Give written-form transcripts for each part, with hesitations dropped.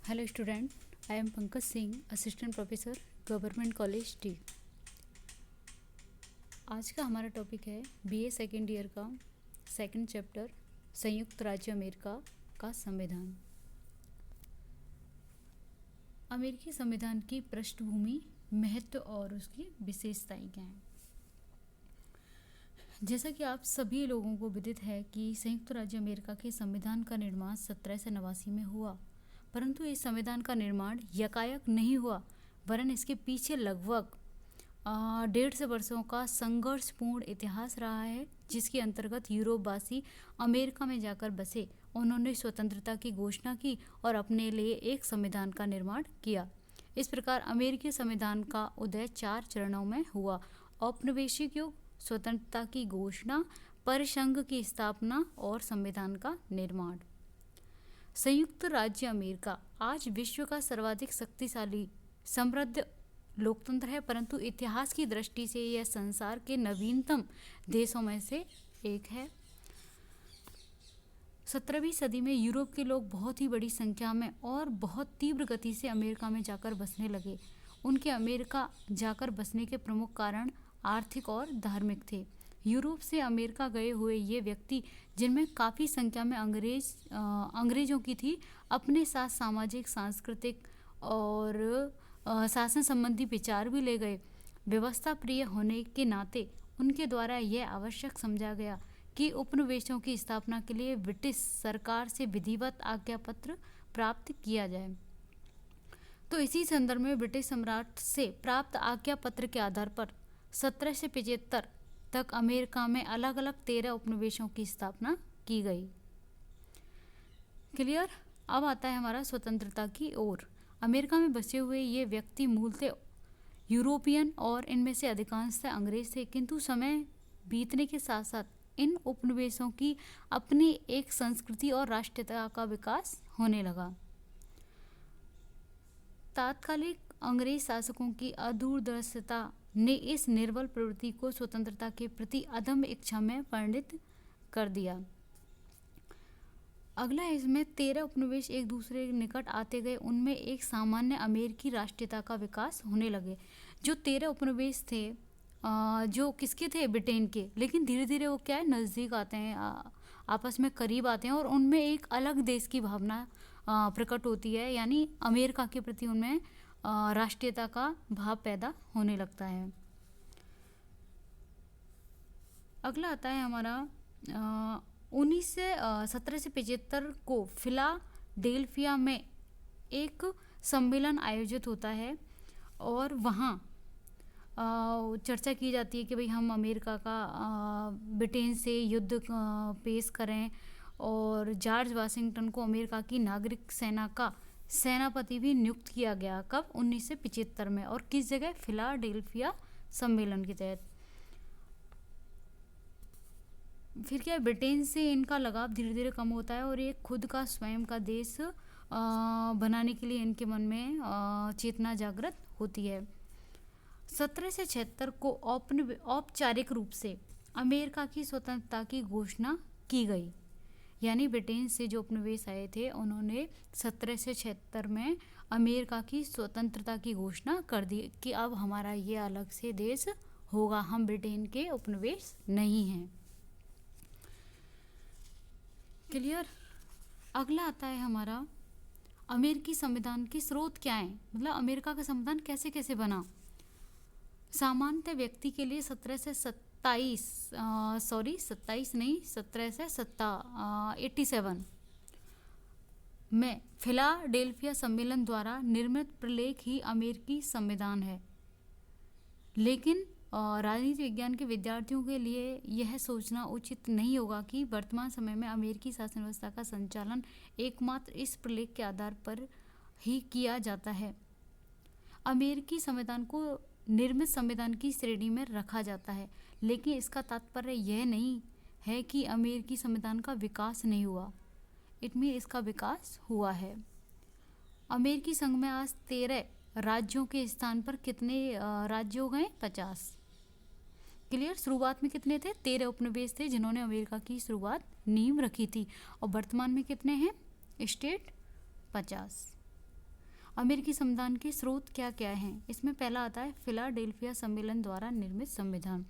Hello student, I am Pankaj Singh, assistant professor, government college T. आज का हमारा टॉपिक है बीए सेकेंड ईयर का सेकंड चैप्टर, संयुक्त राज्य अमेरिका का संविधान। अमेरिकी संविधान की पृष्ठभूमि, महत्व और उसकी विशेषताएं क्या हैं। जैसा कि आप सभी लोगों को विदित है कि संयुक्त राज्य अमेरिका के संविधान का निर्माण 1789 में हुआ, परंतु इस संविधान का निर्माण यकायक नहीं हुआ, वरन इसके पीछे लगभग 150 वर्षों का संघर्षपूर्ण इतिहास रहा है, जिसके अंतर्गत यूरोपवासी अमेरिका में जाकर बसे। उन्होंने स्वतंत्रता की घोषणा की और अपने लिए एक संविधान का निर्माण किया। इस प्रकार अमेरिकी संविधान का उदय 4 चरणों में हुआ: औपनिवेशिक युग, स्वतंत्रता की घोषणा, परिसंघ की स्थापना और संविधान का निर्माण। संयुक्त राज्य अमेरिका आज विश्व का सर्वाधिक शक्तिशाली, समृद्ध लोकतंत्र है, परंतु इतिहास की दृष्टि से यह संसार के नवीनतम देशों में से एक है। 17वीं सदी में यूरोप के लोग बहुत ही बड़ी संख्या में और बहुत तीव्र गति से अमेरिका में जाकर बसने लगे। उनके अमेरिका जाकर बसने के प्रमुख कारण आर्थिक और धार्मिक थे। यूरोप से अमेरिका गए हुए ये व्यक्ति, जिनमें काफ़ी संख्या में अंग्रेजों की थी, अपने साथ सामाजिक, सांस्कृतिक और शासन संबंधी विचार भी ले गए। व्यवस्था प्रिय होने के नाते उनके द्वारा यह आवश्यक समझा गया कि उपनिवेशों की स्थापना के लिए ब्रिटिश सरकार से विधिवत आज्ञा पत्र प्राप्त किया जाए। तो इसी संदर्भ में ब्रिटिश सम्राट से प्राप्त आज्ञा पत्र के आधार पर 1775 तक अमेरिका में अलग अलग 13 उपनिवेशों की स्थापना की गई। क्लियर। अब आता है हमारा स्वतंत्रता की ओर। अमेरिका में बसे हुए ये व्यक्ति मूलतः यूरोपियन और इनमें से अधिकांशतः अंग्रेज थे, किंतु समय बीतने के साथ साथ इन उपनिवेशों की अपनी एक संस्कृति और राष्ट्रीयता का विकास होने लगा। तात्कालिक अंग्रेज शासकों की अदूरदर्शिता ने इस निर्बल प्रवृत्ति को स्वतंत्रता के प्रति अदम्य इच्छा में परिणत कर दिया। अगला इसमें 13 उपनिवेश एक दूसरे के निकट आते गए, उनमें एक सामान्य अमेरिकी राष्ट्रीयता का विकास होने लगे। जो 13 उपनिवेश थे, जो किसके थे? ब्रिटेन के, लेकिन धीरे धीरे वो क्या है, नज़दीक आते हैं, आपस में करीब आते हैं और उनमें एक अलग देश की भावना प्रकट होती है, यानी अमेरिका के प्रति उनमें राष्ट्रीयता का भाव पैदा होने लगता है। अगला आता है हमारा 1775 को फिलाडेल्फिया में एक सम्मेलन आयोजित होता है और वहाँ चर्चा की जाती है कि भाई हम अमेरिका का ब्रिटेन से युद्ध पेश करें, और जॉर्ज वाशिंगटन को अमेरिका की नागरिक सेना का सेनापति भी नियुक्त किया गया। कब? 1975 में। और किस जगह? फिलाडेल्फिया सम्मेलन के तहत। फिर क्या है, ब्रिटेन से इनका लगाव धीरे धीरे कम होता है और एक खुद का स्वयं का देश बनाने के लिए इनके मन में चेतना जागृत होती है। 1776 को औपचारिक रूप से अमेरिका की स्वतंत्रता की घोषणा की गई, यानी ब्रिटेन से जो उपनिवेश आए थे उन्होंने 1776 में अमेरिका की स्वतंत्रता की घोषणा कर दी कि अब हमारा ये अलग से देश होगा, हम ब्रिटेन के उपनिवेश नहीं हैं। क्लियर। अगला आता है हमारा अमेरिकी संविधान के स्रोत क्या हैं, मतलब अमेरिका का संविधान कैसे कैसे बना। सामान्य व्यक्ति के लिए 1787 में फिलाडेल्फिया सम्मेलन द्वारा निर्मित प्रलेख ही अमेरिकी संविधान है। लेकिन राजनीति विज्ञान के विद्यार्थियों के लिए यह सोचना उचित नहीं होगा कि वर्तमान समय में अमेरिकी शासन व्यवस्था का संचालन एकमात्र इस प्रलेख के आधार पर ही किया जाता है। अमेरिकी संविधान को निर्मित संविधान की श्रेणी में रखा जाता है, लेकिन इसका तात्पर्य यह नहीं है कि अमेरिकी संविधान का विकास नहीं हुआ। इसमें इसका विकास हुआ है। अमेरिकी संघ में आज 13 राज्यों के स्थान पर कितने राज्य हो गए? 50। क्लियर। शुरुआत में कितने थे? 13 उपनिवेश थे जिन्होंने अमेरिका की शुरुआत नींव रखी थी, और वर्तमान में कितने हैं स्टेट? 50। अमेरिकी संविधान के स्रोत क्या क्या हैं? इसमें पहला आता है फिलाडेल्फिया सम्मेलन द्वारा निर्मित संविधान।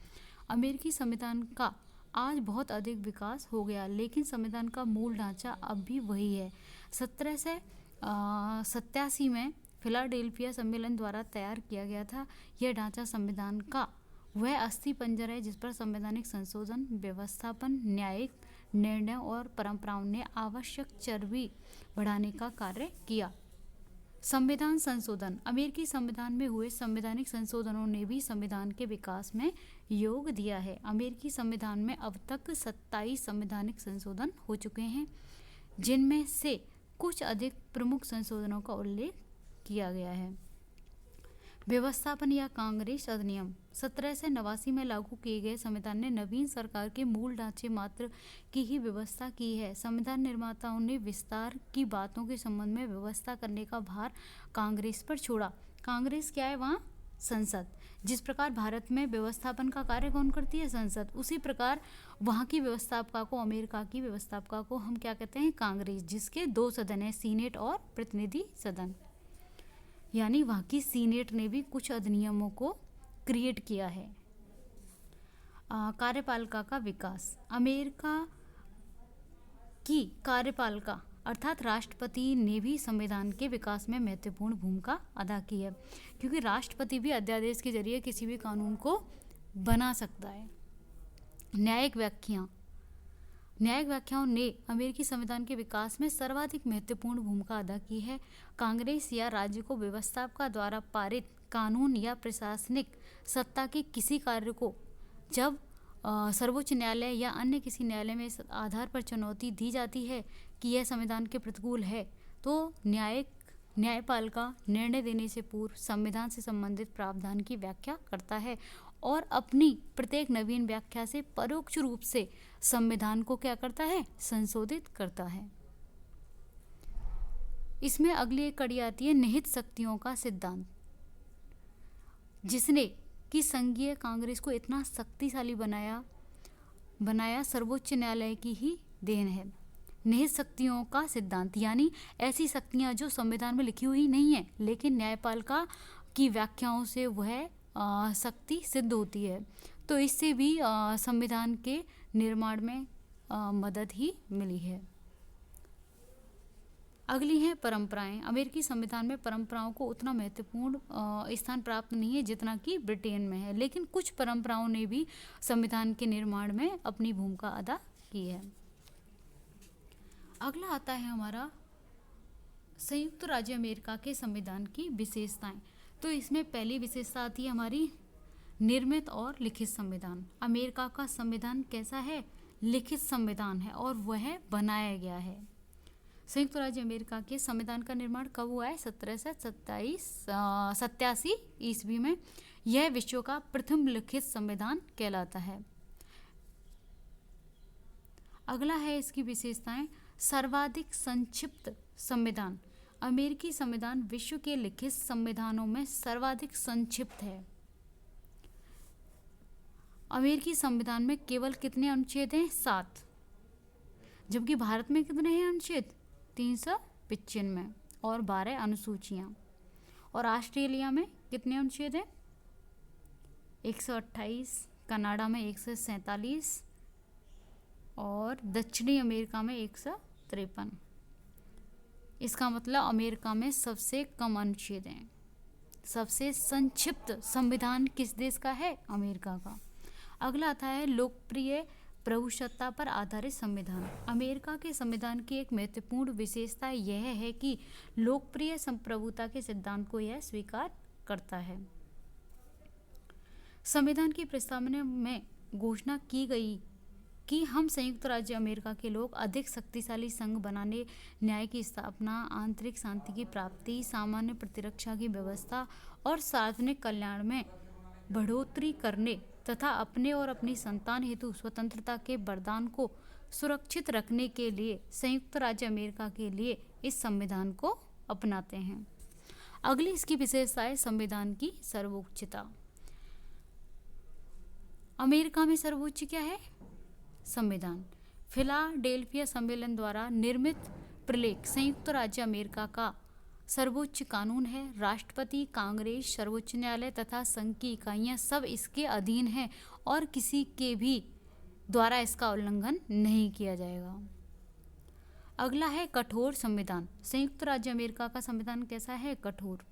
अमेरिकी संविधान का आज बहुत अधिक विकास हो गया, लेकिन संविधान का मूल ढांचा अब भी वही है। 1787 में फिलाडेल्फिया सम्मेलन द्वारा तैयार किया गया था। यह ढांचा संविधान का वह अस्थि पंजर है जिस पर संवैधानिक संशोधन, व्यवस्थापन, न्यायिक निर्णय और परंपराओं ने आवश्यक चर्बी बढ़ाने का कार्य किया। संविधान संशोधन। अमेरिकी संविधान में हुए संवैधानिक संशोधनों ने भी संविधान के विकास में योग दिया है। अमेरिकी संविधान में अब तक 27 संवैधानिक संशोधन हो चुके हैं, जिनमें से कुछ अधिक प्रमुख संशोधनों का उल्लेख किया गया है। व्यवस्थापन या कांग्रेस अधिनियम। 1789 में लागू किए गए संविधान ने नवीन सरकार के मूल ढांचे मात्र की ही व्यवस्था की है। संविधान निर्माताओं ने विस्तार की बातों के संबंध में व्यवस्था करने का भार कांग्रेस पर छोड़ा। कांग्रेस क्या है? वहाँ संसद। जिस प्रकार भारत में व्यवस्थापन का कार्य कौन करती है? संसद। उसी प्रकार वहाँ की व्यवस्थापिका को, अमेरिका की व्यवस्थापिका को हम क्या कहते हैं? कांग्रेस, जिसके 2 सदन है, सीनेट और प्रतिनिधि सदन। यानी वहाँ की सीनेट ने भी कुछ अधिनियमों को क्रिएट किया है। कार्यपालिका का विकास। अमेरिका की कार्यपालिका अर्थात राष्ट्रपति ने भी संविधान के विकास में महत्वपूर्ण भूमिका अदा की है, क्योंकि राष्ट्रपति भी अध्यादेश के जरिए किसी भी कानून को बना सकता है। न्यायिक व्याख्या। न्यायिक व्याख्याओं ने अमेरिकी संविधान के विकास में सर्वाधिक महत्वपूर्ण भूमिका अदा की है। कांग्रेस या राज्य को व्यवस्थापिका द्वारा पारित कानून या प्रशासनिक सत्ता के किसी कार्य को जब सर्वोच्च न्यायालय या अन्य किसी न्यायालय में इस आधार पर चुनौती दी जाती है कि यह संविधान के प्रतिकूल है, तो न्यायपालिका निर्णय देने से पूर्व संविधान से संबंधित प्रावधान की व्याख्या करता है और अपनी प्रत्येक नवीन व्याख्या से परोक्ष रूप से संविधान को क्या करता है? संशोधित करता है। इसमें अगली एक कड़ी आती है निहित शक्तियों का सिद्धांत, जिसने कि संघीय कांग्रेस को इतना शक्तिशाली बनाया सर्वोच्च न्यायालय की ही देन है। निहित शक्तियों का सिद्धांत यानी ऐसी शक्तियां जो संविधान में लिखी हुई नहीं है, लेकिन न्यायपालिका की व्याख्याओं से वह शक्ति सिद्ध होती है। तो इससे भी संविधान के निर्माण में मदद ही मिली है। अगली है परंपराएं। अमेरिकी संविधान में परंपराओं को उतना महत्वपूर्ण स्थान प्राप्त नहीं है जितना कि ब्रिटेन में है, लेकिन कुछ परंपराओं ने भी संविधान के निर्माण में अपनी भूमिका अदा की है। अगला आता है हमारा संयुक्त राज्य अमेरिका के संविधान की विशेषताएं। तो इसमें पहली विशेषता आती है हमारी निर्मित और लिखित संविधान। अमेरिका का संविधान कैसा है? लिखित संविधान है और वह बनाया गया है। संयुक्त राज्य अमेरिका के संविधान का निर्माण कब हुआ है? 1787 ईस्वी में। यह विश्व का प्रथम लिखित संविधान कहलाता है। अगला है इसकी विशेषताएं। सर्वाधिक संक्षिप्त संविधान। अमेरिकी संविधान विश्व के लिखित संविधानों में सर्वाधिक संक्षिप्त है। अमेरिकी संविधान में केवल कितने अनुच्छेद हैं? 7। जबकि भारत में कितने हैं अनुच्छेद? 395 और 12 अनुसूचियां। और ऑस्ट्रेलिया में कितने अनुच्छेद हैं? 128, कनाडा में 147 और दक्षिणी अमेरिका में 153। इसका मतलब अमेरिका में सबसे कम अनुच्छेद हैं। सबसे संक्षिप्त संविधान किस देश का है? अमेरिका का। अगला आता है लोकप्रिय प्रभुसत्ता पर आधारित संविधान। अमेरिका के संविधान की एक महत्वपूर्ण विशेषता यह है कि लोकप्रिय संप्रभुता के सिद्धांत को यह स्वीकार करता है। संविधान की प्रस्तावना में घोषणा की गई कि हम संयुक्त राज्य अमेरिका के लोग अधिक शक्तिशाली संघ बनाने, न्याय की स्थापना, आंतरिक शांति की प्राप्ति, सामान्य प्रतिरक्षा की व्यवस्था और सार्वजनिक कल्याण में बढ़ोतरी करने तथा अपने और अपनी संतान हेतु स्वतंत्रता के वरदान को सुरक्षित रखने के लिए संयुक्त राज्य अमेरिका के लिए इस संविधान को अपनाते हैं। अगली इसकी विशेषता है संविधान की सर्वोच्चता। अमेरिका में सर्वोच्च क्या है? संविधान। फिलाडेल्फिया सम्मेलन द्वारा निर्मित प्रलेख संयुक्त राज्य अमेरिका का सर्वोच्च कानून है। राष्ट्रपति, कांग्रेस, सर्वोच्च न्यायालय तथा संघ की इकाइयां सब इसके अधीन हैं और किसी के भी द्वारा इसका उल्लंघन नहीं किया जाएगा। अगला है कठोर संविधान। संयुक्त राज्य अमेरिका का संविधान कैसा है? कठोर।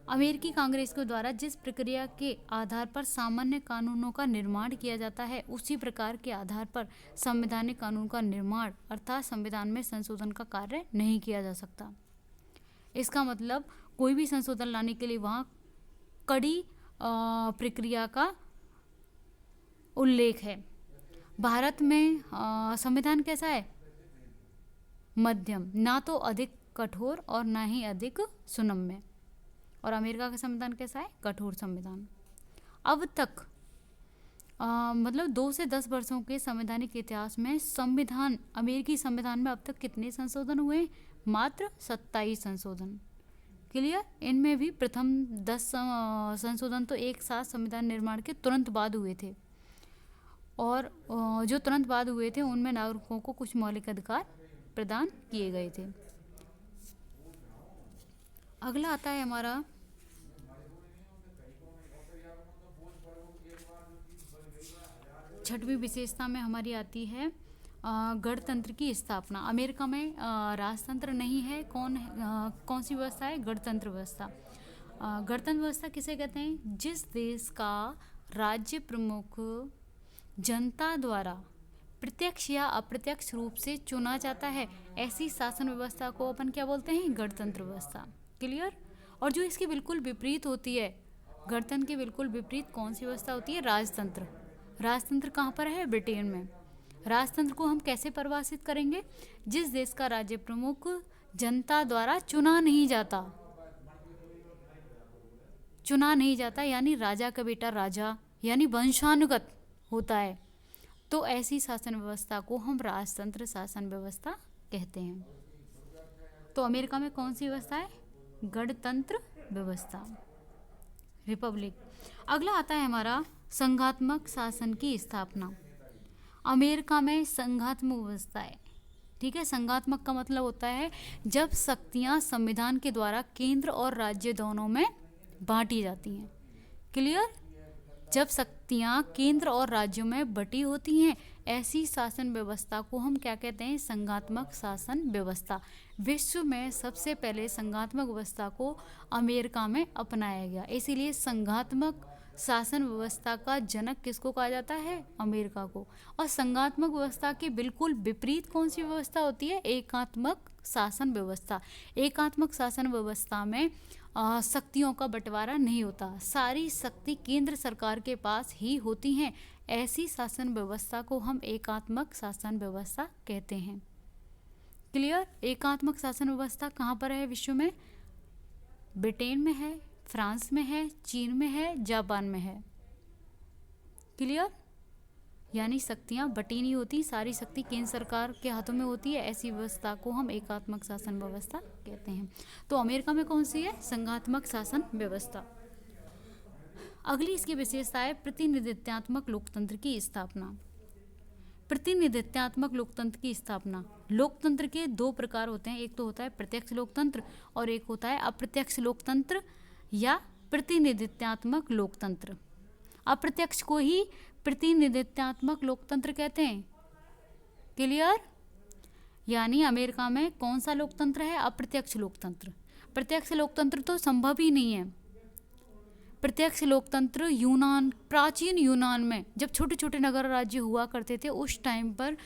अमेरिकी कांग्रेस के द्वारा जिस प्रक्रिया के आधार पर सामान्य कानूनों का निर्माण किया जाता है, उसी प्रकार के आधार पर संवैधानिक कानून का निर्माण अर्थात संविधान में संशोधन का कार्य नहीं किया जा सकता। इसका मतलब कोई भी संशोधन लाने के लिए वहाँ कड़ी प्रक्रिया का उल्लेख है। भारत में संविधान कैसा है? मध्यम, ना तो अधिक कठोर और ना ही अधिक सुनम्य। और अमेरिका का संविधान कैसा है? कठोर संविधान। अब तक मतलब 2 से 10 वर्षों के संवैधानिक इतिहास में अमेरिकी संविधान में अब तक कितने संशोधन हुए? मात्र 27 संशोधन। क्लियर? इनमें भी प्रथम 10 संशोधन तो एक साथ संविधान निर्माण के तुरंत बाद हुए थे, और जो तुरंत बाद हुए थे उनमें नागरिकों को कुछ मौलिक अधिकार प्रदान किए गए थे। अगला आता है हमारा छठवीं विशेषता में हमारी आती है गणतंत्र की स्थापना। अमेरिका में राजतंत्र नहीं है। कौन सी व्यवस्था है? गणतंत्र व्यवस्था। गणतंत्र व्यवस्था किसे कहते हैं? जिस देश का राज्य प्रमुख जनता द्वारा प्रत्यक्ष या अप्रत्यक्ष रूप से चुना जाता है, ऐसी शासन व्यवस्था को अपन क्या बोलते हैं? गणतंत्र व्यवस्था। क्लियर? और जो इसके बिल्कुल विपरीत होती है, गणतंत्र के बिल्कुल विपरीत कौन सी व्यवस्था होती है? राजतंत्र। राजतंत्र कहाँ पर है? ब्रिटेन में। राजतंत्र को हम कैसे परिभाषित करेंगे? जिस देश का राज्य प्रमुख जनता द्वारा चुना नहीं जाता, यानी राजा का बेटा राजा, यानी वंशानुगत होता है, तो ऐसी शासन व्यवस्था को हम राजतंत्र शासन व्यवस्था कहते हैं। तो अमेरिका में कौन सी व्यवस्था है? गणतंत्र व्यवस्था, रिपब्लिक। अगला आता है हमारा संघात्मक शासन की स्थापना। अमेरिका में संघात्मक व्यवस्था है। ठीक है? संघात्मक का मतलब होता है जब शक्तियां संविधान के द्वारा केंद्र और राज्य दोनों में बांटी जाती हैं। क्लियर? जब शक्तियां केंद्र और राज्यों में बटी होती हैं, ऐसी शासन व्यवस्था को हम क्या कहते हैं? संघात्मक शासन व्यवस्था। विश्व में सबसे पहले संघात्मक व्यवस्था को अमेरिका में अपनाया गया, इसीलिए संघात्मक शासन व्यवस्था का जनक किसको कहा जाता है? अमेरिका को। और संघात्मक व्यवस्था के बिल्कुल विपरीत कौन सी व्यवस्था होती है? एकात्मक शासन व्यवस्था। एकात्मक शासन व्यवस्था में शक्तियों का बंटवारा नहीं होता, सारी शक्ति केंद्र सरकार के पास ही होती हैं। ऐसी शासन व्यवस्था को हम एकात्मक शासन व्यवस्था कहते हैं। क्लियर? एकात्मक शासन व्यवस्था कहाँ पर है विश्व में? ब्रिटेन में है, फ्रांस में है, चीन में है, जापान में है। क्लियर? यानी शक्तियाँ बटी नहीं होती, सारी शक्ति केंद्र सरकार के हाथों में होती है। ऐसी व्यवस्था को हम एकात्मक शासन व्यवस्था कहते हैं। तो अमेरिका में कौन सी है? संघात्मक शासन व्यवस्था। अगली इसकी विशेषता है प्रतिनिधित्वात्मक लोकतंत्र की स्थापना। प्रतिनिधित्वात्मक लोकतंत्र की स्थापना। लोकतंत्र के 2 प्रकार होते हैं, एक तो होता है प्रत्यक्ष लोकतंत्र और एक होता है अप्रत्यक्ष लोकतंत्र या प्रतिनिधित्वात्मक लोकतंत्र। अप्रत्यक्ष को ही प्रतिनिधित्वात्मक लोकतंत्र कहते हैं। क्लियर? यानी अमेरिका में कौन सा लोकतंत्र है? अप्रत्यक्ष लोकतंत्र। प्रत्यक्ष लोकतंत्र तो संभव ही नहीं है। प्रत्यक्ष लोकतंत्र प्राचीन यूनान में जब छोटे छोटे नगर राज्य हुआ करते थे, उस टाइम पर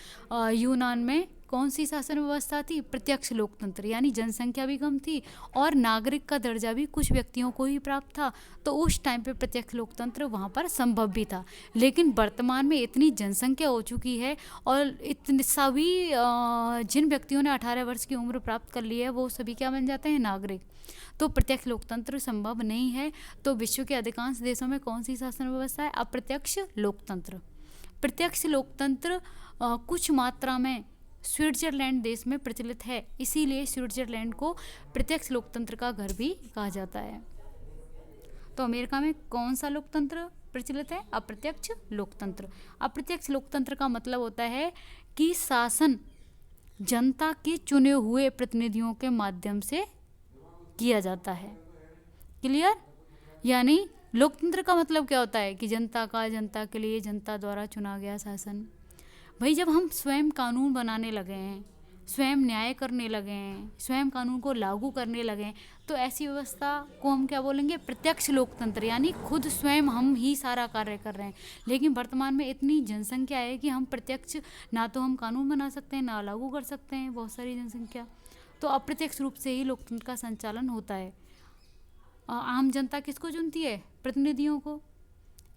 यूनान में कौन सी शासन व्यवस्था थी? प्रत्यक्ष लोकतंत्र। यानी जनसंख्या भी कम थी और नागरिक का दर्जा भी कुछ व्यक्तियों को ही प्राप्त था, तो उस टाइम पे प्रत्यक्ष लोकतंत्र वहाँ पर संभव भी था। लेकिन वर्तमान में इतनी जनसंख्या हो चुकी है और इतने सभी जिन व्यक्तियों ने 18 वर्ष की उम्र प्राप्त कर ली है, वो सभी क्या बन जाते हैं? नागरिक। तो प्रत्यक्ष लोकतंत्र संभव नहीं है। तो विश्व के अधिकांश देशों में कौन सी शासन व्यवस्था है? अप्रत्यक्ष लोकतंत्र। प्रत्यक्ष लोकतंत्र कुछ मात्रा में स्विट्जरलैंड देश में प्रचलित है, इसीलिए स्विट्जरलैंड को प्रत्यक्ष लोकतंत्र का घर भी कहा जाता है। तो अमेरिका में कौन सा लोकतंत्र प्रचलित है? अप्रत्यक्ष लोकतंत्र। अप्रत्यक्ष लोकतंत्र का मतलब होता है कि शासन जनता के चुने हुए प्रतिनिधियों के माध्यम से किया जाता है। क्लियर? यानी लोकतंत्र का मतलब क्या होता है कि जनता का, जनता के लिए, जनता द्वारा चुना गया शासन। भाई जब हम स्वयं कानून बनाने लगे हैं, स्वयं न्याय करने लगे हैं, स्वयं कानून को लागू करने लगे हैं, तो ऐसी व्यवस्था को हम क्या बोलेंगे? प्रत्यक्ष लोकतंत्र। यानी खुद स्वयं हम ही सारा कार्य कर रहे हैं। लेकिन वर्तमान में इतनी जनसंख्या है कि हम प्रत्यक्ष ना तो हम कानून बना सकते हैं, ना लागू कर सकते हैं, बहुत सारी जनसंख्या। तो अप्रत्यक्ष रूप से ही लोकतंत्र का संचालन होता है। आम जनता किसको चुनती है? प्रतिनिधियों को।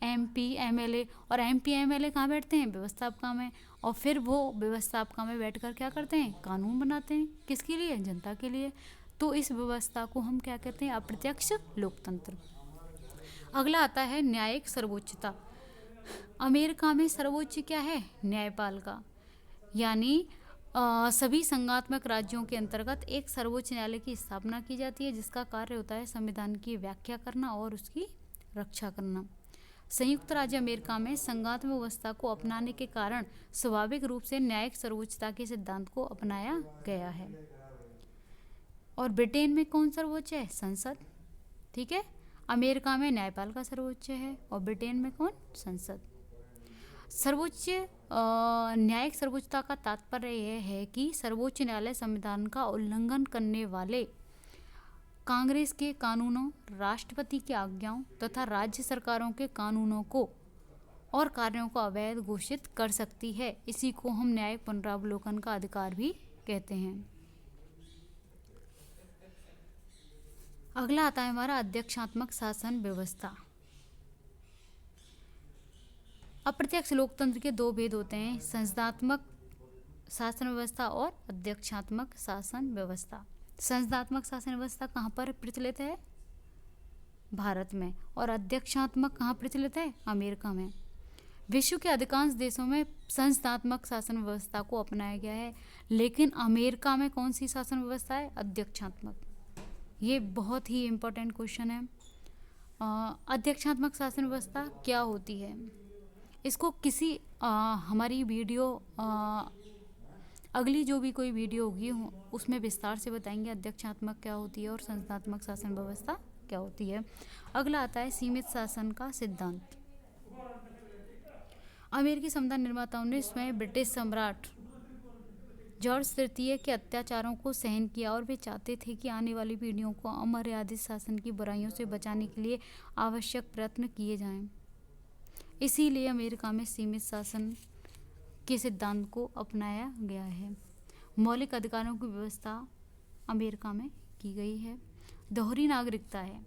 MP MLA, और MP MLA कहाँ बैठते हैं? व्यवस्थापिका में। और फिर वो व्यवस्थापिका में बैठकर क्या करते हैं? कानून बनाते हैं। किसके लिए? जनता के लिए। तो इस व्यवस्था को हम क्या कहते हैं? अप्रत्यक्ष लोकतंत्र। अगला आता है न्यायिक सर्वोच्चता। अमेरिका में सर्वोच्च क्या है? न्यायपालिका। यानी सभी संघात्मक राज्यों के अंतर्गत एक सर्वोच्च न्यायालय की स्थापना की जाती है, जिसका कार्य होता है संविधान की व्याख्या करना और उसकी रक्षा करना। संयुक्त राज्य अमेरिका में संघात्मक व्यवस्था को अपनाने के कारण स्वाभाविक रूप से न्यायिक सर्वोच्चता के सिद्धांत को अपनाया गया है। और ब्रिटेन में कौन सर्वोच्च है? संसद। ठीक है, अमेरिका में न्यायपालिका सर्वोच्च है और ब्रिटेन में कौन? संसद। सर्वोच्च न्यायिक सर्वोच्चता का तात्पर्य यह है कि सर्वोच्च न्यायालय संविधान का उल्लंघन करने वाले कांग्रेस के कानूनों, राष्ट्रपति की आज्ञाओं तथा राज्य सरकारों के कानूनों को और कार्यों को अवैध घोषित कर सकती है। इसी को हम न्यायिक पुनरावलोकन का अधिकार भी कहते हैं। अगला आता है हमारा अध्यक्षात्मक शासन व्यवस्था। अप्रत्यक्ष लोकतंत्र के दो भेद होते हैं, संसदात्मक शासन व्यवस्था और अध्यक्षात्मक शासन व्यवस्था। संसदात्मक शासन व्यवस्था कहाँ पर प्रचलित है? भारत में। और अध्यक्षात्मक कहाँ प्रचलित है? अमेरिका में। विश्व के अधिकांश देशों में संसदात्मक शासन व्यवस्था को अपनाया गया है, लेकिन अमेरिका में कौन सी शासन व्यवस्था है? अध्यक्षात्मक। ये बहुत ही इम्पोर्टेंट क्वेश्चन है। अध्यक्षात्मक शासन व्यवस्था क्या होती है? इसको किसी हमारी वीडियो अगली जो भी कोई वीडियो होगी उसमें विस्तार से बताएंगे अध्यक्षात्मक क्या होती है और संसदात्मक शासन व्यवस्था क्या होती है। अगला आता है सीमित शासन का सिद्धांत। अमेरिकी संविधान निर्माताओं ने स्वयं ब्रिटिश सम्राट जॉर्ज तृतीय के अत्याचारों को सहन किया और वे चाहते थे कि आने वाली पीढ़ियों को अमर्यादित शासन की बुराइयों से बचाने के लिए आवश्यक प्रयत्न किए जाएं। इसीलिए अमेरिका में सीमित शासन के सिद्धांत को अपनाया गया है। मौलिक अधिकारों की व्यवस्था अमेरिका में की गई है। दोहरी नागरिकता है,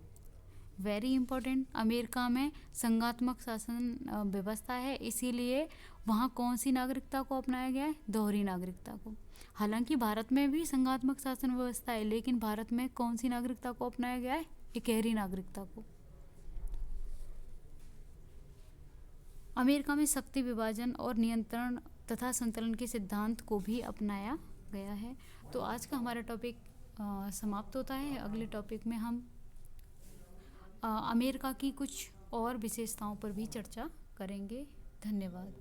वेरी इंपॉर्टेंट। अमेरिका में संघात्मक शासन व्यवस्था है, इसीलिए वहाँ कौन सी नागरिकता को अपनाया गया है? दोहरी नागरिकता को। हालांकि भारत में भी संघात्मक शासन व्यवस्था है, लेकिन भारत में कौन सी नागरिकता को अपनाया गया है? इकहरी नागरिकता को। अमेरिका में शक्ति विभाजन और नियंत्रण तथा संतुलन के सिद्धांत को भी अपनाया गया है। तो आज का हमारा टॉपिक समाप्त होता है। अगले टॉपिक में हम अमेरिका की कुछ और विशेषताओं पर भी चर्चा करेंगे। धन्यवाद।